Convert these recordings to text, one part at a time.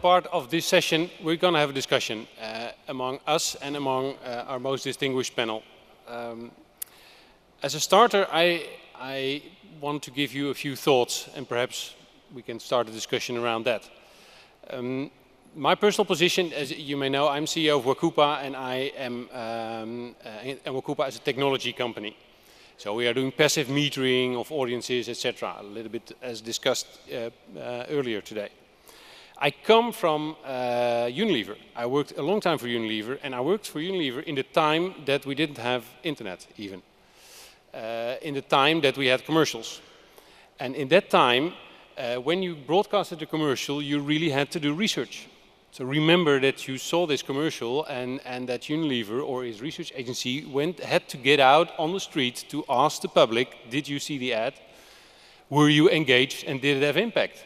part of this session, we're going to have a discussion among us and among our most distinguished panel. As a starter, I want to give you a few thoughts, and perhaps we can start a discussion around that. My personal position, as you may know, I'm CEO of Wakupa, and I am Wakupa is a technology company. So we are doing passive metering of audiences, etc., a little bit as discussed earlier today. I come from Unilever. I worked a long time for Unilever, and I worked for Unilever in the time that we didn't have internet even. In the time that we had commercials. And in that time, when you broadcasted a commercial, you really had to do research. So remember that you saw this commercial and that Unilever or his research agency had to get out on the street to ask the public, did you see the ad? Were you engaged and did it have impact?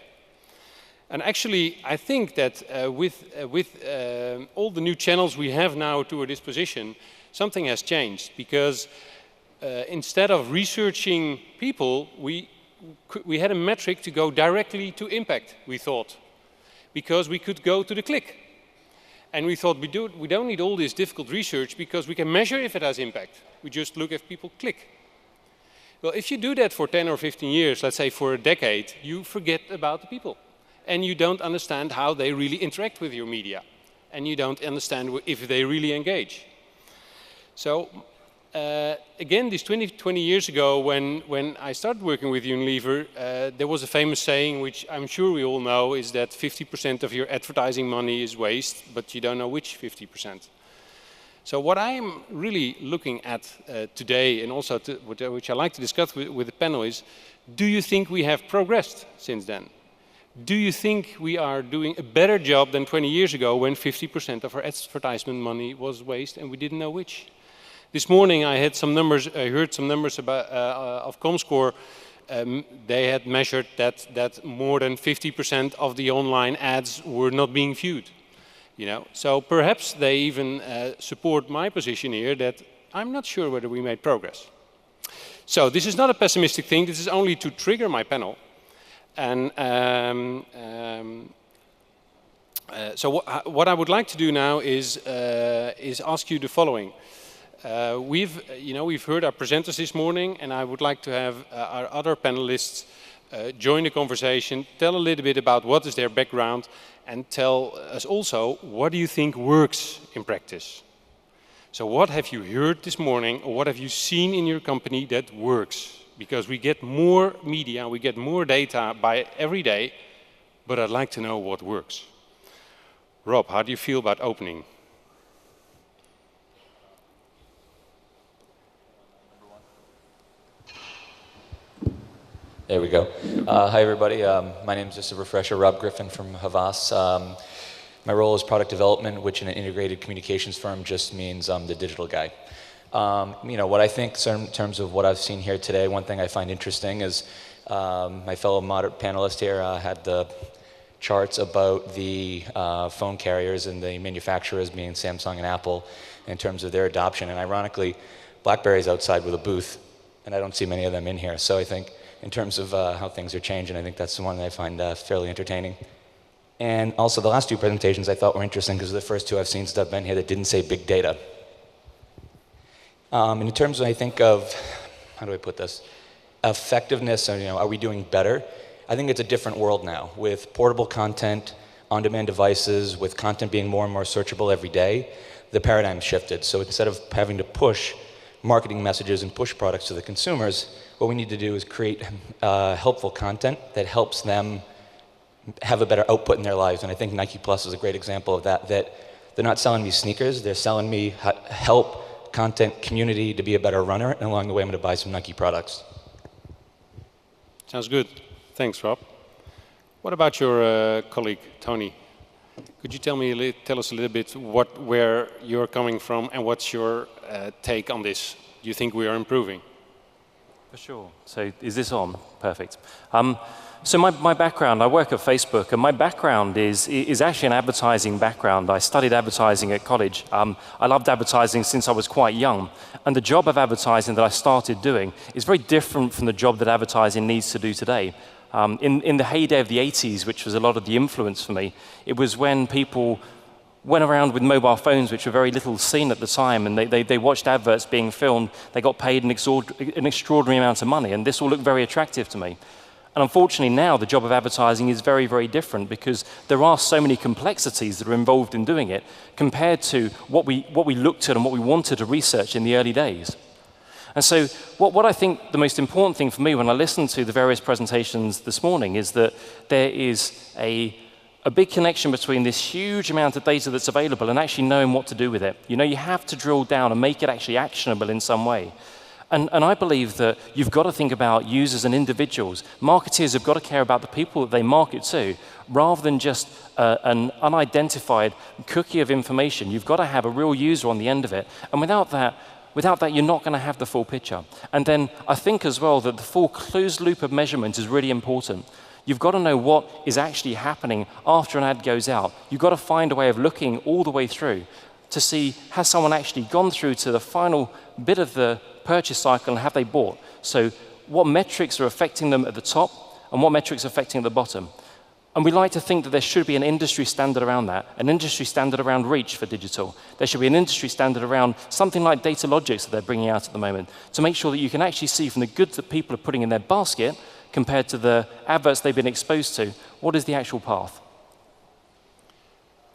And actually, I think that with all the new channels we have now to our disposition, something has changed because instead of researching people, we had a metric to go directly to impact, we thought. Because we could go to the click. And we thought we don't need all this difficult research because we can measure if it has impact. We just look if people click. Well, if you do that for 10 or 15 years, let's say for a decade, you forget about the people. And you don't understand how they really interact with your media. And you don't understand if they really engage. So, again, this 20 years ago, when I started working with Unilever, there was a famous saying, which I'm sure we all know, is that 50% of your advertising money is waste, but you don't know which 50%. So what I'm really looking at today, and also which I like to discuss with the panel is, do you think we have progressed since then? Do you think we are doing a better job than 20 years ago when 50% of our advertisement money was waste and we didn't know which? This morning I had some numbers. I heard some numbers about of Comscore. They had measured that more than 50% of the online ads were not being viewed. You know, so perhaps they even support my position here that I'm not sure whether we made progress. So this is not a pessimistic thing. This is only to trigger my panel. And so what I would like to do now is ask you the following. We've heard our presenters this morning, and I would like to have our other panelists join the conversation, tell a little bit about what is their background, and tell us also what do you think works in practice. So what have you heard this morning, or what have you seen in your company that works? Because we get more media, we get more data by every day, but I'd like to know what works. Rob, how do you feel about opening? There we go. Hi, everybody. My name is, just a refresher, Rob Griffin from Havas. My role is product development, which in an integrated communications firm just means I'm the digital guy. What I think in terms of what I've seen here today, one thing I find interesting is my fellow moderate panelist here had the charts about the phone carriers and the manufacturers being Samsung and Apple in terms of their adoption. And ironically, BlackBerry's outside with a booth, and I don't see many of them in here. So I think in terms of how things are changing, I think that's the one that I find fairly entertaining. And also the last two presentations I thought were interesting because the first two I've seen since I've been here that didn't say big data. And in terms of, I think of, how do I put this? Effectiveness, are we doing better? I think it's a different world now with portable content, on-demand devices, with content being more and more searchable every day. The paradigm shifted. So instead of having to push marketing messages and push products to the consumers, what we need to do is create helpful content that helps them have a better output in their lives. And I think Nike Plus is a great example of that, that they're not selling me sneakers, they're selling me help, content, community to be a better runner, and along the way I'm going to buy some Nike products. Sounds good. Thanks, Rob. What about your colleague, Tony? Could you tell us a little bit where you're coming from and what's your take on this? Do you think we are improving? For sure. So is this on? Perfect. So my background, I work at Facebook, and my background is actually an advertising background. I studied advertising at college. I loved advertising since I was quite young. And the job of advertising that I started doing is very different from the job that advertising needs to do today. In the heyday of the 80s, which was a lot of the influence for me, it was when people went around with mobile phones, which were very little seen at the time, and they watched adverts being filmed. They got paid an extraordinary amount of money, and this all looked very attractive to me. And unfortunately now, the job of advertising is very, very different because there are so many complexities that are involved in doing it compared to what we looked at and what we wanted to research in the early days. And so what I think the most important thing for me when I listened to the various presentations this morning is that there is a big connection between this huge amount of data that's available and actually knowing what to do with it. You know, you have to drill down and make it actually actionable in some way. And I believe that you've got to think about users and individuals. Marketeers have got to care about the people that they market to, rather than just an unidentified cookie of information. You've got to have a real user on the end of it. And without that, you're not going to have the full picture. And then I think as well that the full closed loop of measurement is really important. You've got to know what is actually happening after an ad goes out. You've got to find a way of looking all the way through to see, has someone actually gone through to the final bit of the purchase cycle and have they bought? So what metrics are affecting them at the top and what metrics are affecting at the bottom? And we like to think that there should be an industry standard around that, an industry standard around reach for digital. There should be an industry standard around something like data logics that they're bringing out at the moment to make sure that you can actually see from the goods that people are putting in their basket compared to the adverts they've been exposed to, what is the actual path?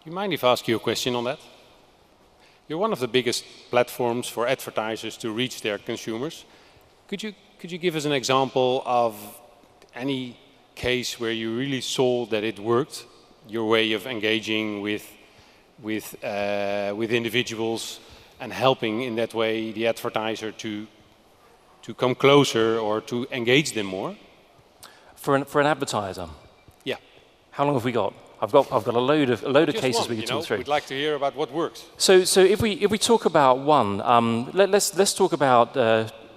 Do you mind if I ask you a question on that? You're one of the biggest platforms for advertisers to reach their consumers. Could you give us an example of any case where you really saw that it worked, your way of engaging with individuals and helping in that way the advertiser to come closer or to engage them more? For an advertiser? Yeah. How long have we got? I've got a load of cases we could talk through. We'd like to hear about what works. So if we talk about one, let's talk about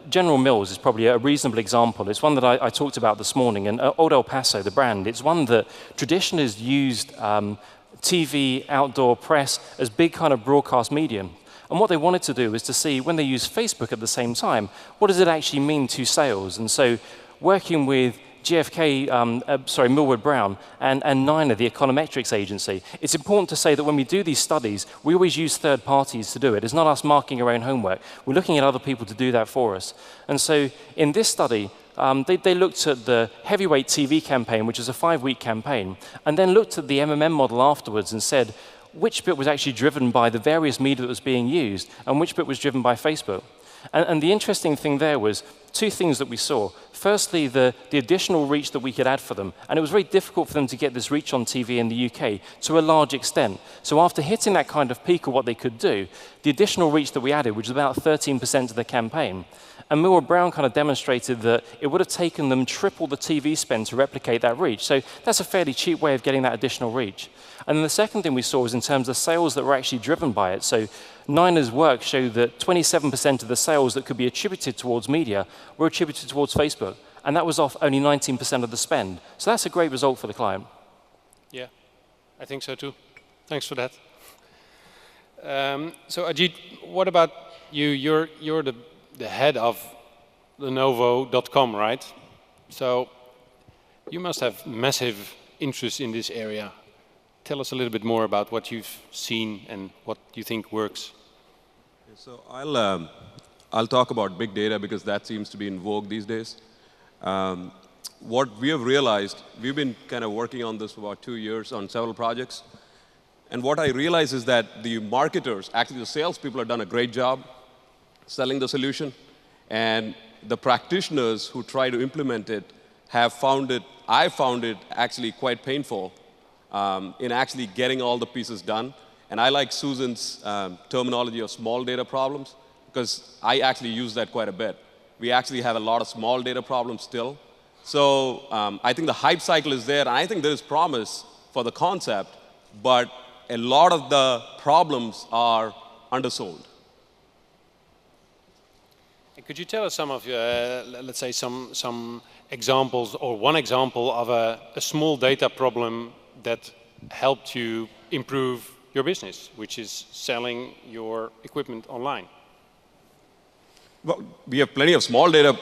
General Mills is probably a reasonable example. It's one that I talked about this morning, and Old El Paso, the brand, it's one that traditionally has used TV, outdoor press as big kind of broadcast medium. And what they wanted to do was to see, when they use Facebook at the same time, what does it actually mean to sales? And so working with Millward Brown and Niner, the econometrics agency, it's important to say that when we do these studies, we always use third parties to do it. It's not us marking our own homework. We're looking at other people to do that for us. And so in this study, they looked at the heavyweight TV campaign, which is a 5-week campaign, and then looked at the MMM model afterwards and said which bit was actually driven by the various media that was being used and which bit was driven by Facebook. And the interesting thing there was two things that we saw. Firstly, the additional reach that we could add for them. And it was very difficult for them to get this reach on TV in the UK to a large extent. So after hitting that kind of peak of what they could do, the additional reach that we added, which was about 13% of the campaign, and Millward Brown kind of demonstrated that it would have taken them triple the TV spend to replicate that reach. So that's a fairly cheap way of getting that additional reach. And then the second thing we saw was in terms of sales that were actually driven by it. So Niner's work showed that 27% of the sales that could be attributed towards media were attributed towards Facebook. And that was off only 19% of the spend. So that's a great result for the client. Yeah, I think so too. Thanks for that. So Ajit, what about you? You're the head of Lenovo.com, right? So you must have massive interest in this area. Tell us a little bit more about what you've seen and what you think works. So I'll talk about big data because that seems to be in vogue these days. What we have realized, we've been kind of working on this for about 2 years on several projects. And what I realize is that the marketers, actually the salespeople have done a great job selling the solution. And the practitioners who try to implement it have found it, I found it actually quite painful in actually getting all the pieces done. And I like Susan's terminology of small data problems because I actually use that quite a bit. We actually have a lot of small data problems still. So I think the hype cycle is there, and I think there is promise for the concept, but a lot of the problems are undersold. And could you tell us some of, let's say, some examples or one example of a small data problem that helped you improve your business, which is selling your equipment online? Well, we have plenty of small data.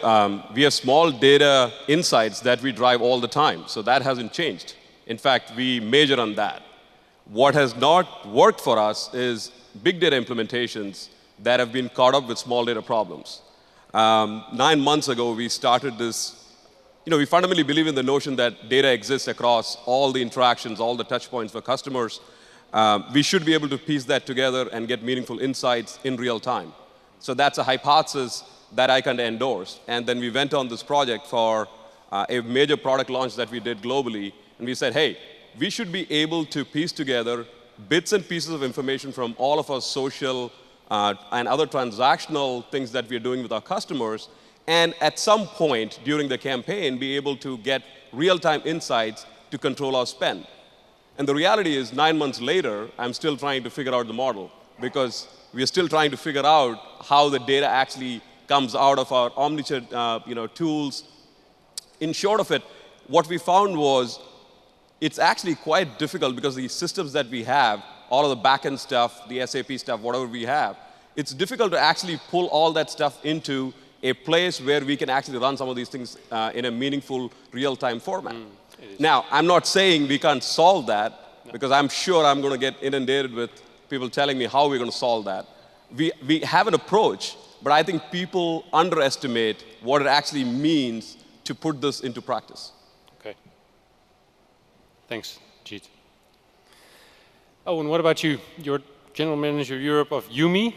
We have small data insights that we drive all the time. So that hasn't changed. In fact, we measure on that. What has not worked for us is big data implementations that have been caught up with small data problems. 9 months ago, we started this. We fundamentally believe in the notion that data exists across all the interactions, all the touch points for customers. We should be able to piece that together and get meaningful insights in real time. So that's a hypothesis that I can endorse. And then we went on this project for a major product launch that we did globally. And we said, hey, we should be able to piece together bits and pieces of information from all of our social and other transactional things that we are doing with our customers. And at some point during the campaign, be able to get real-time insights to control our spend. And the reality is 9 months later, I'm still trying to figure out the model because we are still trying to figure out how the data actually comes out of our omnichannel tools. In short of it, what we found was it's actually quite difficult because the systems that we have, all of the backend stuff, the SAP stuff, whatever we have, it's difficult to actually pull all that stuff into a place where we can actually run some of these things in a meaningful real-time format. Now, I'm not saying we can't solve that because I'm sure I'm going to get inundated with people telling me how we're going to solve that. We have an approach, but I think people underestimate what it actually means to put this into practice. Okay. Thanks, Jeet. Oh, and what about you? You're General Manager Europe of Yumi.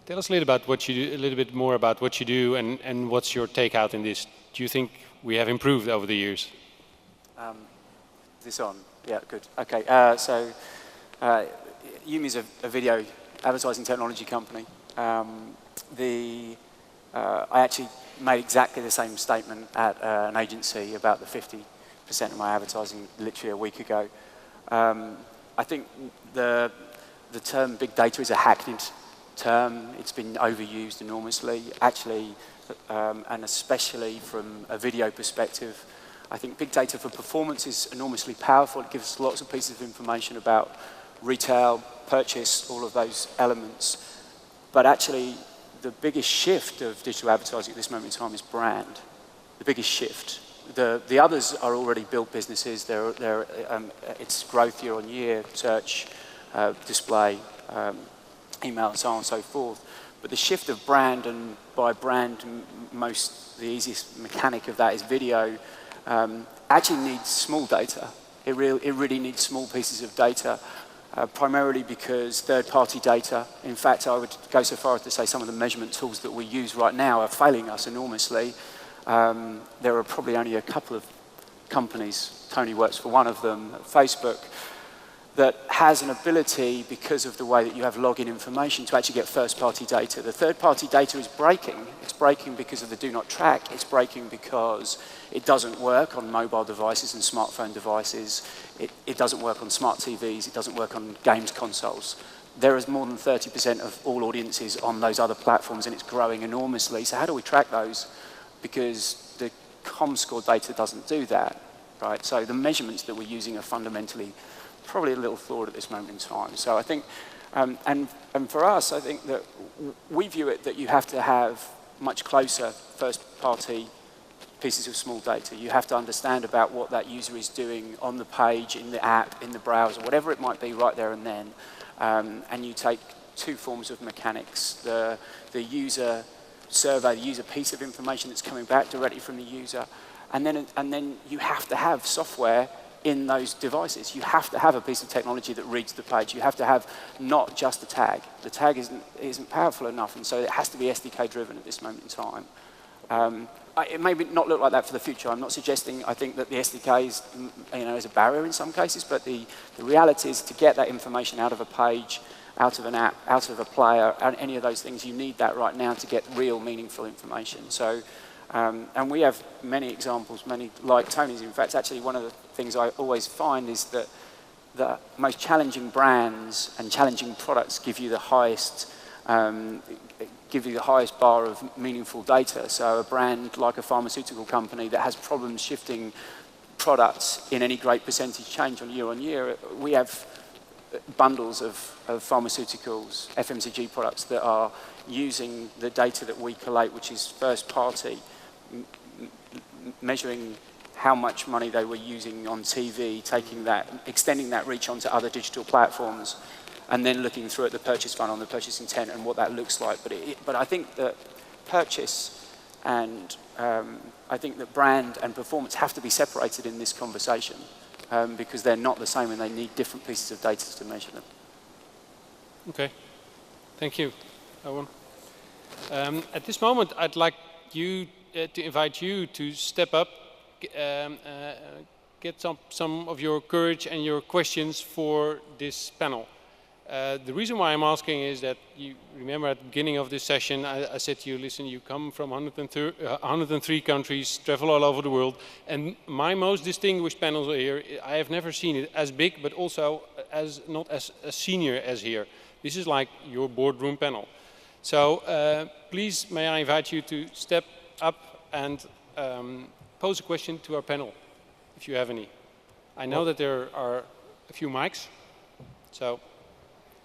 Tell us a little bit more about what you do and what's your take out in this. Do you think we have improved over the years? Is this on? Yeah, good. Okay, so Yumi is a video advertising technology company. I actually made exactly the same statement at an agency about the 50% of my advertising literally a week ago. I think the term big data is a hackneyed term. It's been overused enormously, actually, and especially from a video perspective. I think big data for performance is enormously powerful. It gives us lots of pieces of information about retail, purchase, all of those elements. But actually, the biggest shift of digital advertising at this moment in time is brand. The biggest shift. The others are already built businesses. It's growth year on year, search, display, email, and so on and so forth. But the shift of brand, and by brand, the easiest mechanic of that is video, actually needs small data. It really needs small pieces of data, primarily because third-party data, in fact, I would go so far as to say some of the measurement tools that we use right now are failing us enormously. There are probably only a couple of companies, Tony works for one of them, Facebook, that has an ability, because of the way that you have login information, to actually get first-party data. The third-party data is breaking. It's breaking because of the do not track. It's breaking because it doesn't work on mobile devices and smartphone devices. It doesn't work on smart TVs. It doesn't work on games consoles. There is more than 30% of all audiences on those other platforms, and it's growing enormously. So how do we track those? Because the Comscore data doesn't do that, right? So the measurements that we're using are fundamentally probably a little flawed at this moment in time. So I think, and for us, I think that we view it that you have to have much closer first-party pieces of small data. You have to understand about what that user is doing on the page, in the app, in the browser, whatever it might be right there and then. And you take two forms of mechanics, the user survey, the user piece of information that's coming back directly from the user, and then you have to have software in those devices. You have to have a piece of technology that reads the page. You have to have not just the tag. The tag isn't powerful enough, and so it has to be SDK driven at this moment in time. It may not look like that for the future. I'm not suggesting I think that the SDK is a barrier in some cases, but the reality is to get that information out of a page, out of an app, out of a player, and any of those things, you need that right now to get real meaningful information. So, and we have many examples, many like Tony's. In fact, actually one of the things I always find is that the most challenging brands and challenging products give you the highest bar of meaningful data. So a brand like a pharmaceutical company that has problems shifting products in any great percentage change on year, we have bundles of pharmaceuticals, FMCG products that are using the data that we collate, which is first party, measuring how much money they were using on TV, taking that, extending that reach onto other digital platforms, and then looking through at the purchase funnel and the purchase intent and what that looks like. But I think that purchase and I think that brand and performance have to be separated in this conversation because they're not the same and they need different pieces of data to measure them. Okay, thank you, Owen. At this moment, I'd like you to invite you to step up, get some of your courage and your questions for this panel. The reason why I'm asking is that you remember at the beginning of this session, I said to you, listen, you come from 103 countries, travel all over the world, and my most distinguished panels here, I have never seen it as big, but also not as senior as here. This is like your boardroom panel. So please, may I invite you to step up and pose a question to our panel, if you have any. I know that there are a few mics, so,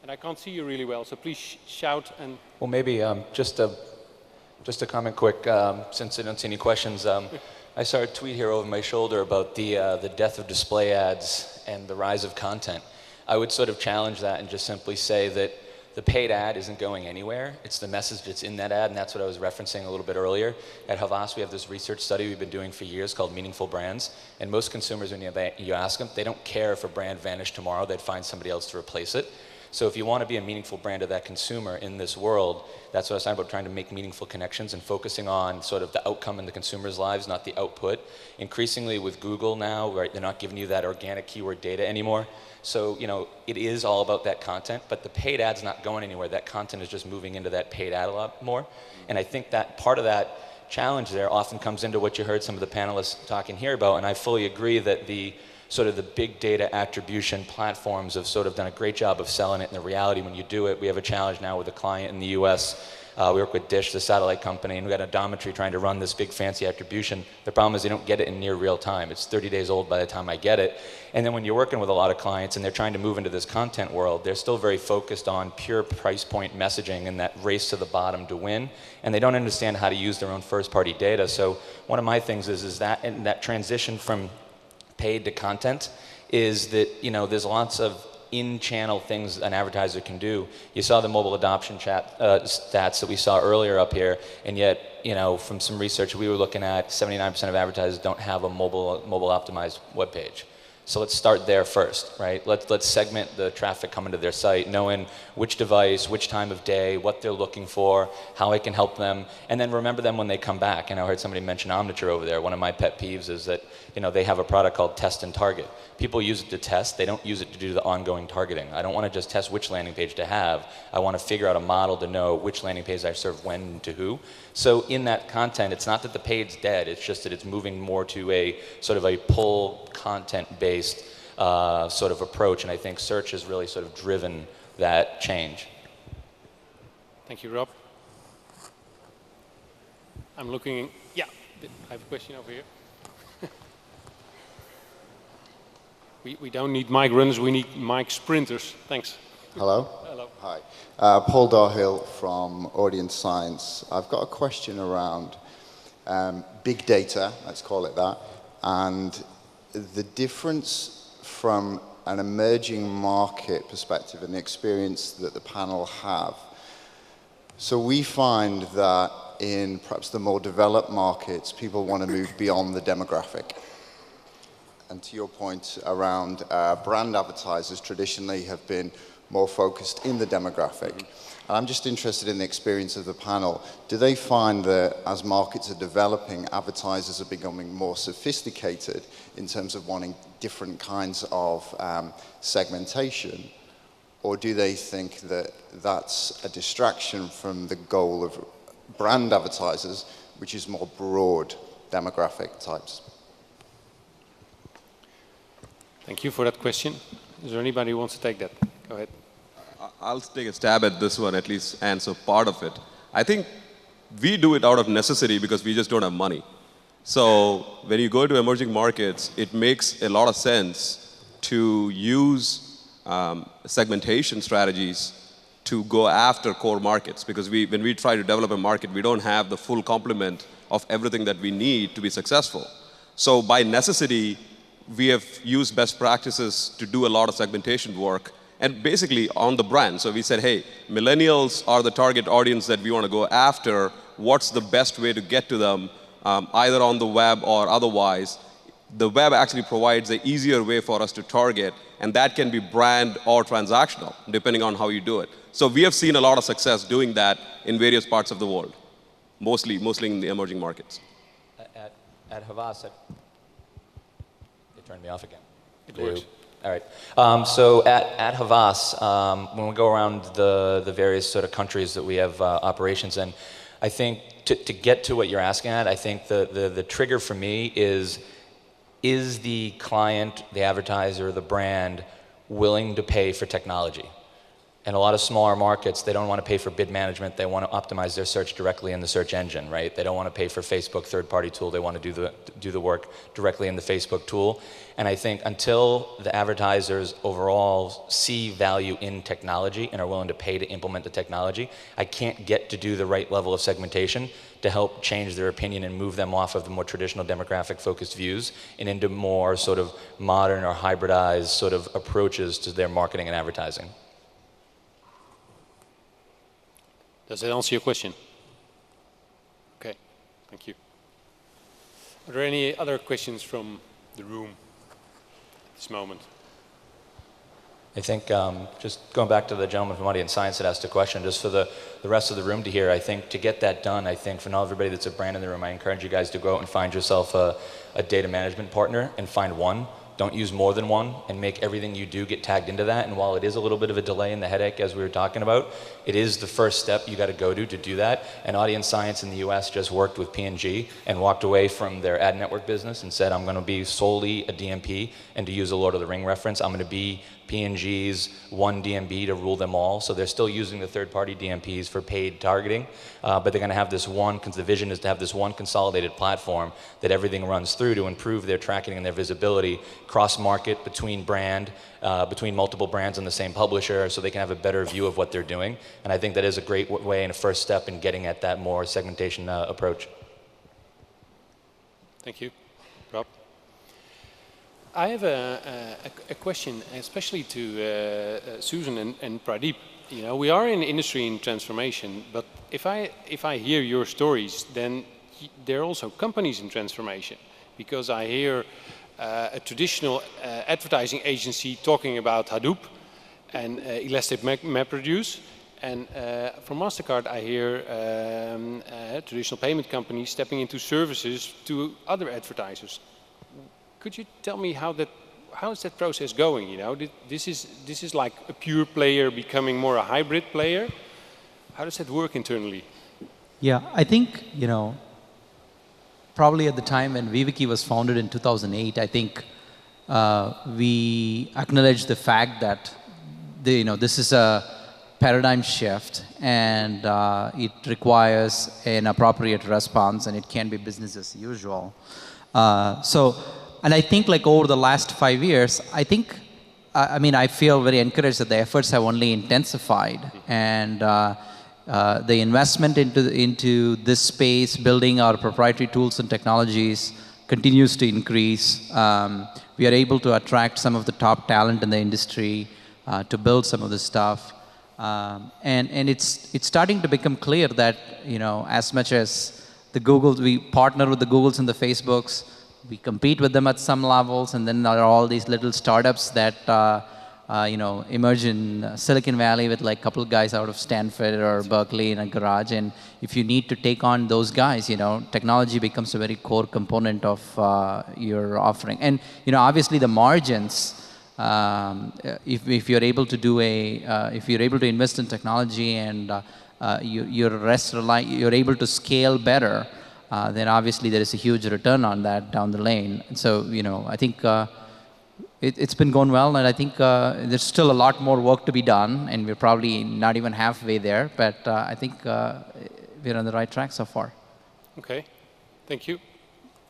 and I can't see you really well, so please shout and... Well, maybe just a comment quick, since I don't see any questions. I saw a tweet here over my shoulder about the death of display ads and the rise of content. I would sort of challenge that and just simply say that the paid ad isn't going anywhere. It's the message that's in that ad, and that's what I was referencing a little bit earlier. At Havas, we have this research study we've been doing for years called Meaningful Brands, and most consumers, when you ask them, they don't care if a brand vanished tomorrow, they'd find somebody else to replace it. So if you want to be a meaningful brand to that consumer in this world, that's what I was talking about, trying to make meaningful connections and focusing on sort of the outcome in the consumer's lives, not the output. Increasingly with Google now, right, they're not giving you that organic keyword data anymore. So, you know, it is all about that content, but the paid ad's not going anywhere. That content is just moving into that paid ad a lot more. And I think that part of that challenge there often comes into what you heard some of the panelists talking here about, and I fully agree that the sort of the big data attribution platforms have sort of done a great job of selling it. And the reality, when you do it, we have a challenge now with a client in the US. We work with Dish, the satellite company, and we got Odometry trying to run this big fancy attribution. The problem is they don't get it in near real time. It's 30 days old by the time I get it. And then when you're working with a lot of clients and they're trying to move into this content world, they're still very focused on pure price point messaging and that race to the bottom to win. And they don't understand how to use their own first party data. So one of my things is that, and that transition from paid to content is that, you know, there's lots of in-channel things an advertiser can do. You saw the mobile adoption stats that we saw earlier up here, and yet, you know, from some research we were looking at, 79% of advertisers don't have a mobile optimized web page. So let's start there first, right? Let's segment the traffic coming to their site, knowing which device, which time of day, what they're looking for, how I can help them, and then remember them when they come back. And I heard somebody mention Omniture over there. One of my pet peeves is that, you know, they have a product called Test and Target. People use it to test, they don't use it to do the ongoing targeting. I don't want to just test which landing page to have. I want to figure out a model to know which landing page I serve when and to who. So in that content, it's not that the paid's dead, it's just that it's moving more to a sort of a pull content-based sort of approach, and I think search has really sort of driven that change. Thank you, Rob. I'm looking, yeah, I have a question over here. We don't need mic runners, we need mic sprinters. Thanks. Hello. Hello. Hi. Paul Darhill from Audience Science. I've got a question around big data, let's call it that, and the difference from an emerging market perspective and the experience that the panel have. So we find that in perhaps the more developed markets, people want to move beyond the demographic. And to your point around brand advertisers traditionally have been more focused in the demographic. And I'm just interested in the experience of the panel. Do they find that as markets are developing, advertisers are becoming more sophisticated in terms of wanting different kinds of segmentation? Or do they think that that's a distraction from the goal of brand advertisers, which is more broad demographic types? Thank you for that question. Is there anybody who wants to take that? Go ahead. I'll take a stab at this one, at least answer part of it. I think we do it out of necessity because we just don't have money. So when you go to emerging markets, it makes a lot of sense to use segmentation strategies to go after core markets, because when we try to develop a market, we don't have the full complement of everything that we need to be successful. So by necessity, we have used best practices to do a lot of segmentation work, and basically on the brand. So we said, hey, millennials are the target audience that we want to go after. What's the best way to get to them, either on the web or otherwise? The web actually provides an easier way for us to target, and that can be brand or transactional, depending on how you do it. So we have seen a lot of success doing that in various parts of the world, mostly in the emerging markets. At Havas, they turned me off again. It works. All right. So at Havas, when we go around the various sort of countries that we have operations in, I think to get to what you're asking at, I think the trigger for me is the client, the advertiser, the brand willing to pay for technology? In a lot of smaller markets, they don't want to pay for bid management. They want to optimize their search directly in the search engine, right? They don't want to pay for Facebook third-party tool. They want to do the work directly in the Facebook tool. And I think until the advertisers overall see value in technology and are willing to pay to implement the technology, I can't get to do the right level of segmentation to help change their opinion and move them off of the more traditional demographic-focused views and into more sort of modern or hybridized sort of approaches to their marketing and advertising. Does that answer your question? Okay, thank you. Are there any other questions from the room at this moment? I think just going back to the gentleman from Audience Science that asked a question, just for the rest of the room to hear, I think to get that done, I think for not everybody that's a brand in the room, I encourage you guys to go out and find yourself a data management partner and find one. Don't use more than one, and make everything you do get tagged into that. And while it is a little bit of a delay in the headache, as we were talking about, it is the first step you got to go to do that. And Audience Science in the US just worked with P&G and walked away from their ad network business and said, I'm going to be solely a DMP, and to use a Lord of the Ring reference, I'm going to be P&G's one DMP to rule them all. So they're still using the third-party DMPs for paid targeting, but they're going to have this one, because the vision is to have this one consolidated platform that everything runs through to improve their tracking and their visibility cross-market between between multiple brands on the same publisher, so they can have a better view of what they're doing. And I think that is a great way and a first step in getting at that more segmentation approach. Thank you. Rob? I have a question, especially to Susan and Pradeep. You know, we are in industry in transformation, but if I hear your stories, then there are also companies in transformation, because I hear a traditional advertising agency talking about Hadoop and elastic MapReduce, and from MasterCard I hear traditional payment companies stepping into services to other advertisers. Could you tell me how is that process going? You know, this is like a pure player becoming more a hybrid player. How does that work internally? Yeah, I think, you know, probably at the time when Viviki was founded in 2008, I think we acknowledged the fact that this is a paradigm shift, and it requires an appropriate response, and it can be business as usual. And I think like over the last 5 years, I feel very encouraged that the efforts have only intensified, and the investment into this space, building our proprietary tools and technologies, continues to increase. We are able to attract some of the top talent in the industry to build some of this stuff, and it's starting to become clear that, you know, as much as the Googles, we partner with the Googles and the Facebooks. We compete with them at some levels, and then there are all these little startups that emerge in Silicon Valley with like a couple of guys out of Stanford or Berkeley in a garage. And if you need to take on those guys, you know, technology becomes a very core component of your offering. And you know, obviously the margins, if you're able to do if you're able to invest in technology and you're able to scale better, then obviously there is a huge return on that down the lane. And so, you know, I think it's been going well, and I think there's still a lot more work to be done, and we're probably not even halfway there, but I think we're on the right track so far. Okay, thank you.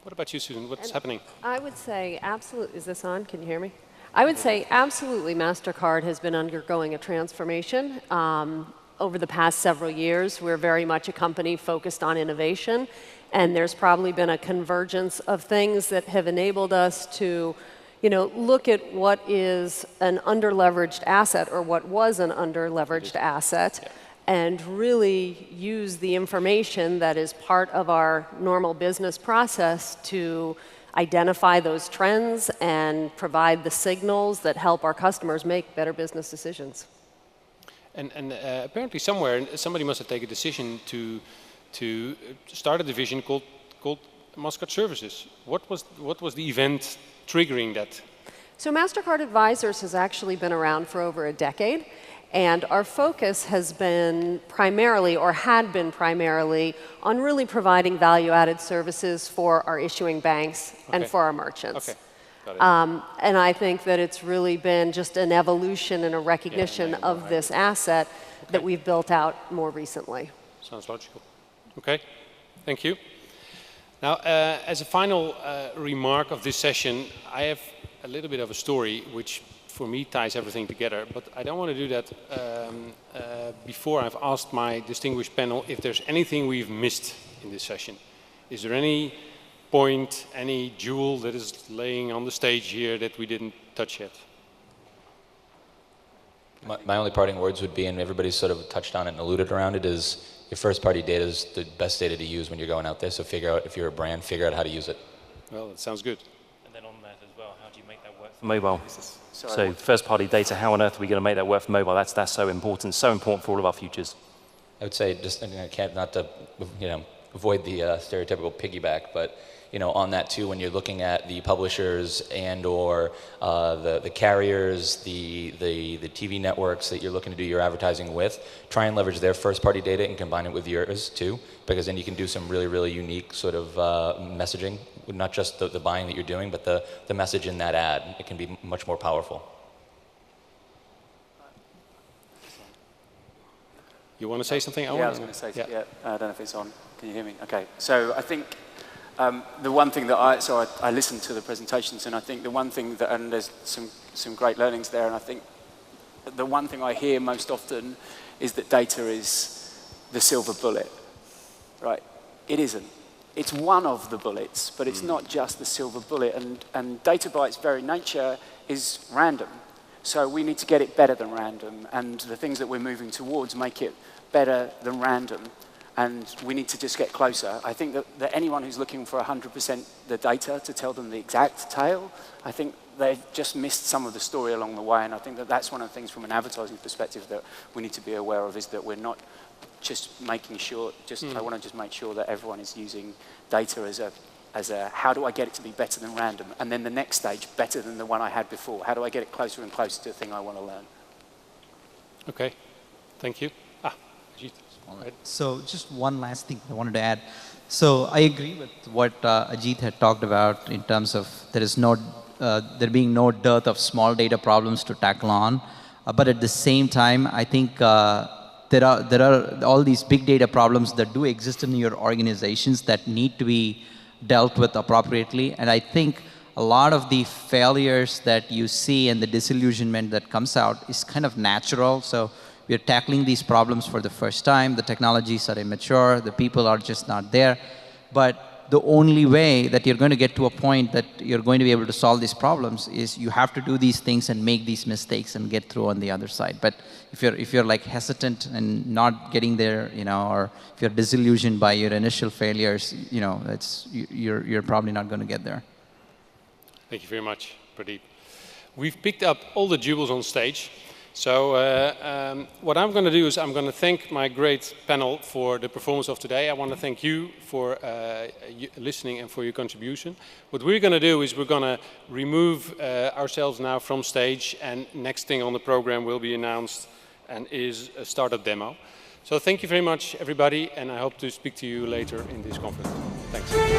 What about you, Susan? What's happening? I would say absolutely. Is this on? Can you hear me? I would say absolutely MasterCard has been undergoing a transformation. Over the past several years, we're very much a company focused on innovation, and there's probably been a convergence of things that have enabled us to look at what is an under-leveraged asset or what was an under-leveraged asset and really use the information that is part of our normal business process to identify those trends and provide the signals that help our customers make better business decisions. And apparently somewhere somebody must have taken a decision to start a division called Mascot Services. What was the event triggering that? So MasterCard Advisors has actually been around for over a decade, and our focus has been primarily, or had been primarily, on really providing value-added services for our issuing banks and for our merchants. Okay. Got it. And I think that it's really been just an evolution and a recognition of this asset that we've built out more recently. Sounds logical. Okay, thank you. Now, as a final remark of this session, I have a little bit of a story which for me ties everything together, but I don't want to do that before I've asked my distinguished panel if there's anything we've missed in this session. Is there any point, any jewel that is laying on the stage here that we didn't touch yet? My only parting words would be, and everybody's sort of touched on it and alluded around it, is your first-party data is the best data to use when you're going out there, so figure out, if you're a brand, figure out how to use it. Well, that sounds good. And then on that as well, how do you make that work for mobile? So first-party data, how on earth are we going to make that work for mobile? That's so important for all of our futures. I would say, just, I can't not to, avoid the stereotypical piggyback, but on that too, when you're looking at the publishers and or the carriers, the TV networks that you're looking to do your advertising with, try and leverage their first-party data and combine it with yours too, because then you can do some really, really unique sort of messaging, not just the buying that you're doing, but the message in that ad. It can be much more powerful. You want to say something? Yeah, I was going to say, I don't know if it's on. Can you hear me? Okay, so I think the one thing that I listened to the presentations, and I think the one thing that, and there's some great learnings there, and I think the one thing I hear most often is that data is the silver bullet, right? It isn't. It's one of the bullets, but it's not just the silver bullet, and data by its very nature is random. So we need to get it better than random, and the things that we're moving towards make it better than random. And we need to just get closer. I think that anyone who's looking for 100% the data to tell them the exact tale, I think they've just missed some of the story along the way. And I think that that's one of the things from an advertising perspective that we need to be aware of, is that we're not just making sure, I want to just make sure that everyone is using data as a how do I get it to be better than random? And then the next stage, better than the one I had before. How do I get it closer and closer to the thing I want to learn? Okay, thank you. Right. So just one last thing I wanted to add. So I agree with what Ajit had talked about in terms of there being no dearth of small data problems to tackle on. But at the same time, I think there are all these big data problems that do exist in your organizations that need to be dealt with appropriately. And I think a lot of the failures that you see and the disillusionment that comes out is kind of natural. So we're tackling these problems for the first time. The technologies are immature. The people are just not there. But the only way that you're going to get to a point that you're going to be able to solve these problems is you have to do these things and make these mistakes and get through on the other side. But if you're like hesitant and not getting there, or if you're disillusioned by your initial failures, you're probably not going to get there. Thank you very much, Pradeep. We've picked up all the jewels on stage. So what I'm going to do is I'm going to thank my great panel for the performance of today. I want to thank you for listening and for your contribution. What we're going to do is we're going to remove ourselves now from stage, and next thing on the program will be announced and is a startup demo. So thank you very much, everybody, and I hope to speak to you later in this conference. Thanks.